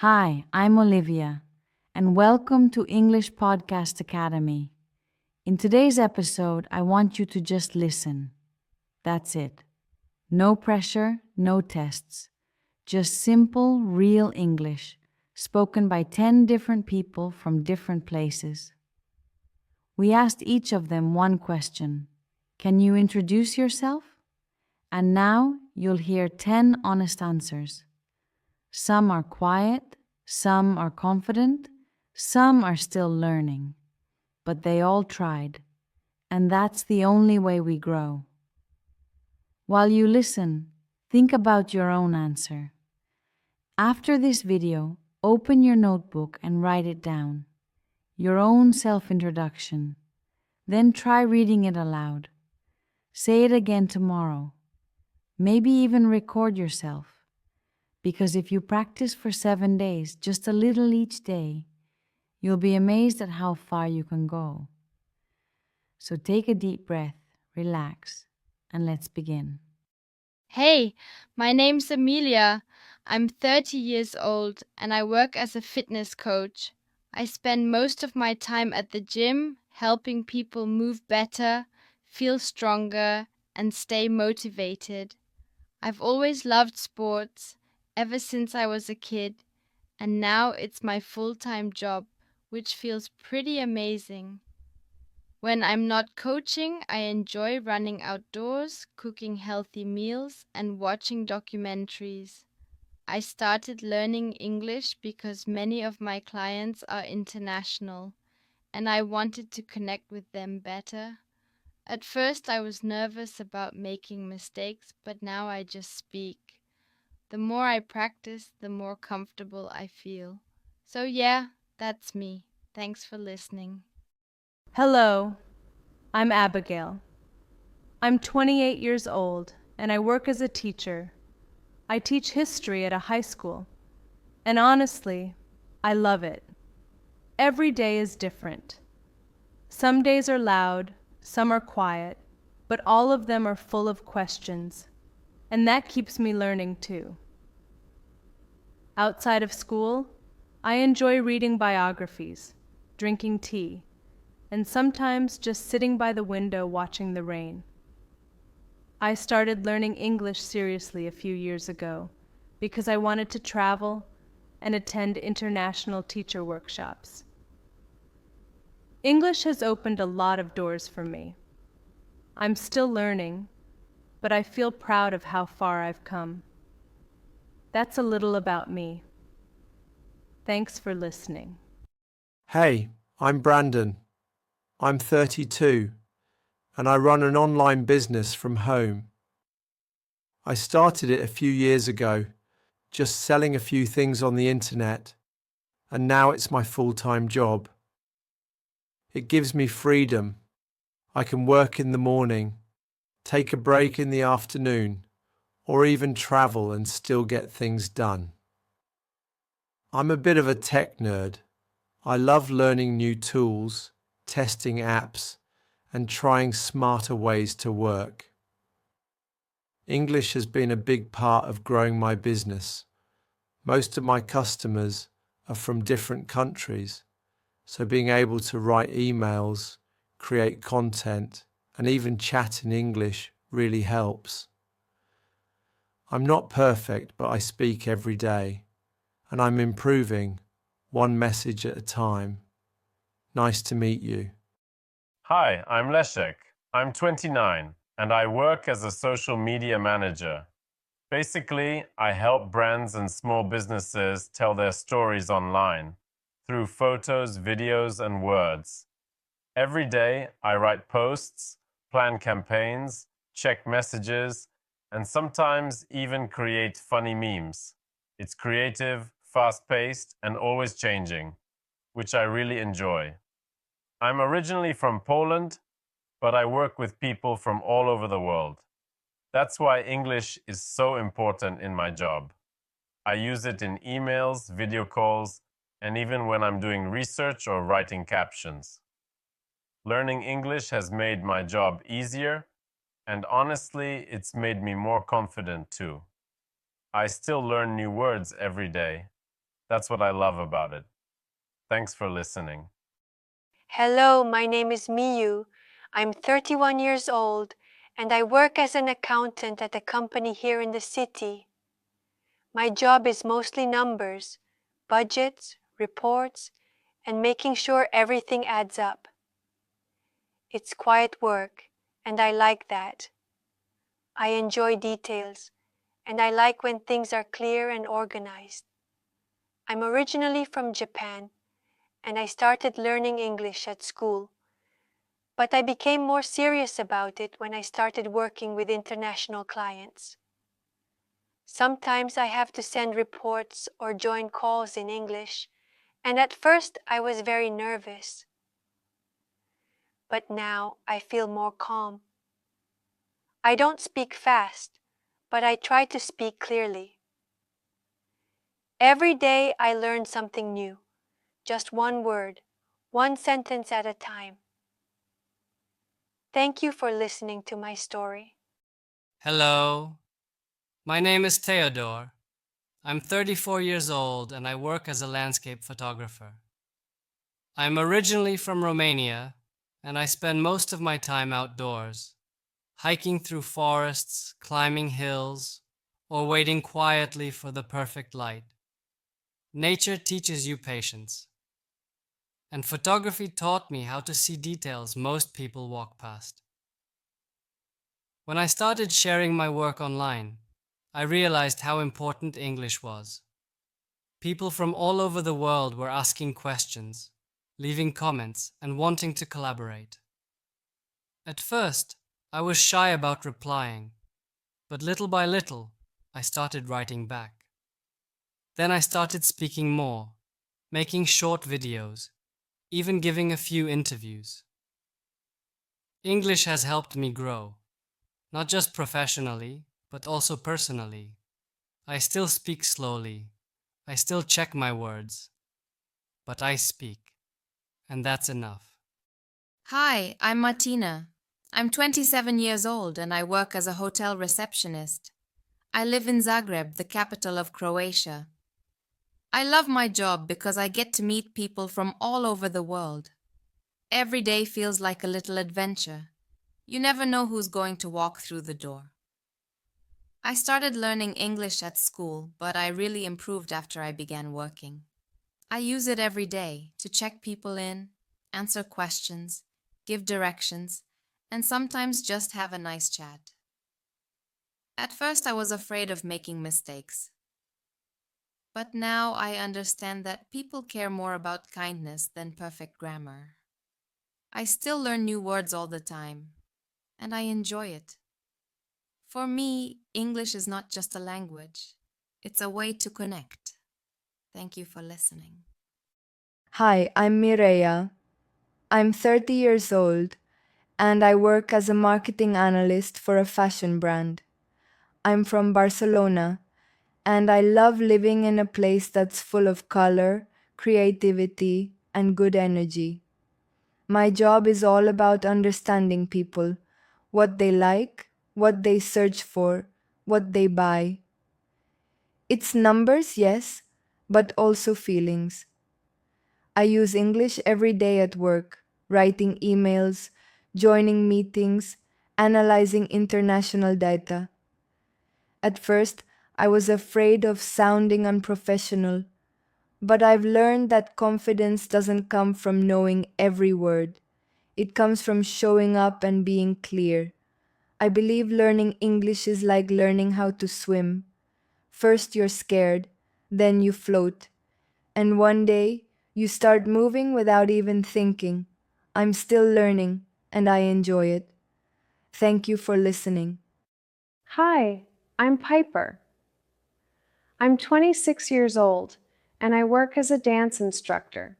Hi, I'm Olivia, and welcome to English Podcast Academy. In today's episode, I want you to just listen. That's it. No pressure, no tests. Just simple, real English, spoken by 10 different people from different places. We asked each of them one question. Can you introduce yourself? And now you'll hear 10 honest answers. Some are quiet, some are confident, some are still learning. But they all tried, and that's the only way we grow. While you listen, think about your own answer. After this video, open your notebook and write it down. Your own self-introduction. Then try reading it aloud. Say it again tomorrow. Maybe even record yourself. Because if you practice for 7 days, just a little each day, you'll be amazed at how far you can go. So take a deep breath, relax, and let's begin. Hey, my name's Amelia. I'm 30 years old and I work as a fitness coach. I spend most of my time at the gym helping people move better, feel stronger, and stay motivated. I've always loved sports ever since I was a kid, and now it's my full-time job, which feels pretty amazing. When I'm not coaching, I enjoy running outdoors, cooking healthy meals, and watching documentaries. I started learning English because many of my clients are international, and I wanted to connect with them better. At first, I was nervous about making mistakes, but now I just speak. The more I practice, the more comfortable I feel. So, yeah, that's me. Thanks for listening. Hello, I'm Abigail. I'm 28 years old and I work as a teacher. I teach history at a high school, and honestly, I love it. Every day is different. Some days are loud, some are quiet, but all of them are full of questions, and that keeps me learning too. Outside of school, I enjoy reading biographies, drinking tea, and sometimes just sitting by the window watching the rain. I started learning English seriously a few years ago because I wanted to travel and attend international teacher workshops. English has opened a lot of doors for me. I'm still learning, but I feel proud of how far I've come. That's a little about me. Thanks for listening. Hey, I'm Brandon. I'm 32 and I run an online business from home. I started it a few years ago, just selling a few things on the internet, and now it's my full-time job. It gives me freedom. I can work in the morning, take a break in the afternoon, or even travel and still get things done. I'm a bit of a tech nerd. I love learning new tools, testing apps, and trying smarter ways to work. English has been a big part of growing my business. Most of my customers are from different countries, so being able to write emails, create content, and even chat in English really helps. I'm not perfect, but I speak every day, and I'm improving, one message at a time. Nice to meet you. Hi, I'm Leszek. I'm 29 and I work as a social media manager. Basically, I help brands and small businesses tell their stories online through photos, videos, and words. Every day, I write posts, plan campaigns, check messages, and sometimes even create funny memes. It's creative, fast-paced, and always changing, which I really enjoy. I'm originally from Poland, but I work with people from all over the world. That's why English is so important in my job. I use it in emails, video calls, and even when I'm doing research or writing captions. Learning English has made my job easier, and honestly, it's made me more confident too. I still learn new words every day. That's what I love about it. Thanks for listening. Hello, my name is Miyu. I'm 31 years old and I work as an accountant at a company here in the city. My job is mostly numbers, budgets, reports, and making sure everything adds up. It's quiet work, and I like that. I enjoy details, and I like when things are clear and organized. I'm originally from Japan, and I started learning English at school. But I became more serious about it when I started working with international clients. Sometimes I have to send reports or join calls in English, and at first I was very nervous. But now I feel more calm. I don't speak fast, but I try to speak clearly. Every day I learn something new, just one word, one sentence at a time. Thank you for listening to my story. Hello, my name is Teodor. I'm 34 years old and I work as a landscape photographer. I'm originally from Romania and I spend most of my time outdoors, hiking through forests, climbing hills, or waiting quietly for the perfect light. Nature teaches you patience, and photography taught me how to see details most people walk past. When I started sharing my work online, I realized how important English was. People from all over the world were asking questions, leaving comments, and wanting to collaborate. At first, I was shy about replying, but little by little, I started writing back. Then I started speaking more, making short videos, even giving a few interviews. English has helped me grow, not just professionally, but also personally. I still speak slowly. I still check my words. But I speak, and that's enough. Hi, I'm Martina. I'm 27 years old and I work as a hotel receptionist. I live in Zagreb, the capital of Croatia. I love my job because I get to meet people from all over the world. Every day feels like a little adventure. You never know who's going to walk through the door. I started learning English at school, but I really improved after I began working. I use it every day to check people in, answer questions, give directions, and sometimes just have a nice chat. At first I was afraid of making mistakes. But now I understand that people care more about kindness than perfect grammar. I still learn new words all the time, and I enjoy it. For me, English is not just a language. It's a way to connect. Thank you for listening. Hi, I'm Mirea. I'm 30 years old and I work as a marketing analyst for a fashion brand. I'm from Barcelona and I love living in a place that's full of color, creativity, and good energy. My job is all about understanding people, what they like, what they search for, what they buy. It's numbers, yes, but also feelings. I use English every day at work, writing emails, joining meetings, analyzing international data. At first, I was afraid of sounding unprofessional, but I've learned that confidence doesn't come from knowing every word. It comes from showing up and being clear. I believe learning English is like learning how to swim. First you're scared, then you float, and one day you start moving without even thinking. I'm still learning, and I enjoy it. Thank you for listening. Hi, I'm Piper. I'm 26 years old and I work as a dance instructor.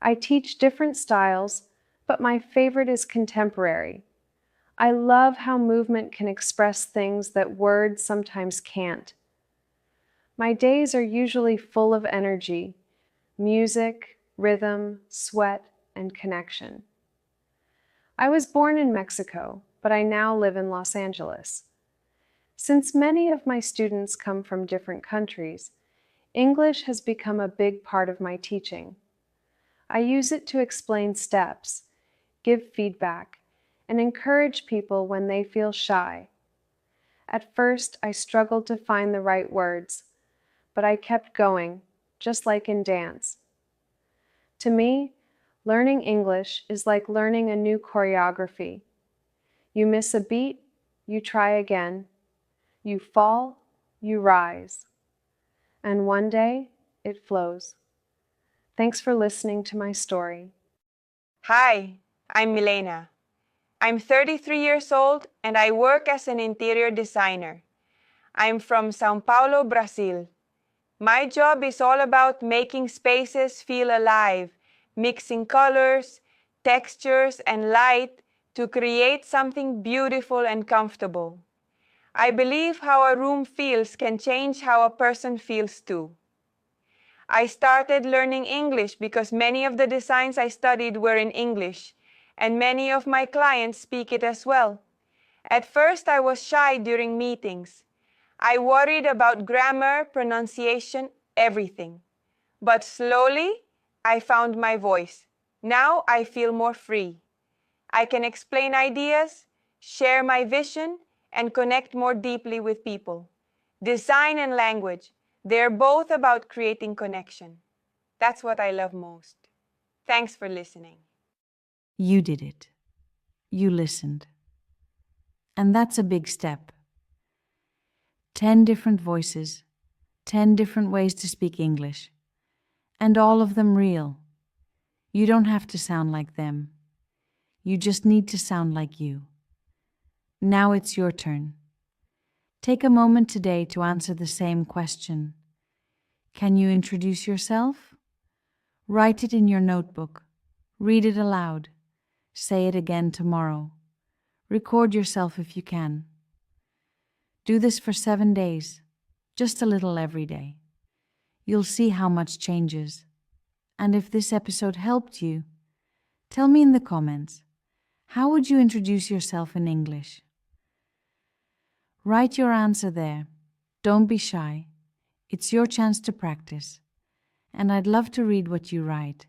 I teach different styles, but my favorite is contemporary. I love how movement can express things that words sometimes can't. My days are usually full of energy, music, rhythm, sweat, and connection. I was born in Mexico, but I now live in Los Angeles. Since many of my students come from different countries, English has become a big part of my teaching. I use it to explain steps, give feedback, and encourage people when they feel shy. At first, I struggled to find the right words, but I kept going, just like in dance. To me, learning English is like learning a new choreography. You miss a beat, you try again. You fall, you rise. And one day, it flows. Thanks for listening to my story. Hi, I'm Melena. I'm 33 years old and I work as an interior designer. I'm from Sao Paulo, Brazil. My job is all about making spaces feel alive, mixing colors, textures, and light to create something beautiful and comfortable. I believe how a room feels can change how a person feels too. I started learning English because many of the designs I studied were in English, and many of my clients speak it as well. At first, I was shy during meetings. I worried about grammar, pronunciation, everything. But slowly, I found my voice. Now I feel more free. I can explain ideas, share my vision, and connect more deeply with people. Design and language, they're both about creating connection. That's what I love most. Thanks for listening. You did it. You listened. And that's a big step. 10 different voices, 10 different ways to speak English, and all of them real. You don't have to sound like them. You just need to sound like you. Now it's your turn. Take a moment today to answer the same question. Can you introduce yourself? Write it in your notebook. Read it aloud. Say it again tomorrow. Record yourself if you can. Do this for 7 days, just a little every day. You'll see how much changes. And if this episode helped you, tell me in the comments, how would you introduce yourself in English? Write your answer there. Don't be shy. It's your chance to practice. And I'd love to read what you write.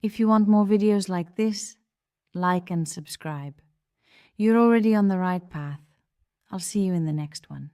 If you want more videos like this, like and subscribe. You're already on the right path. I'll see you in the next one.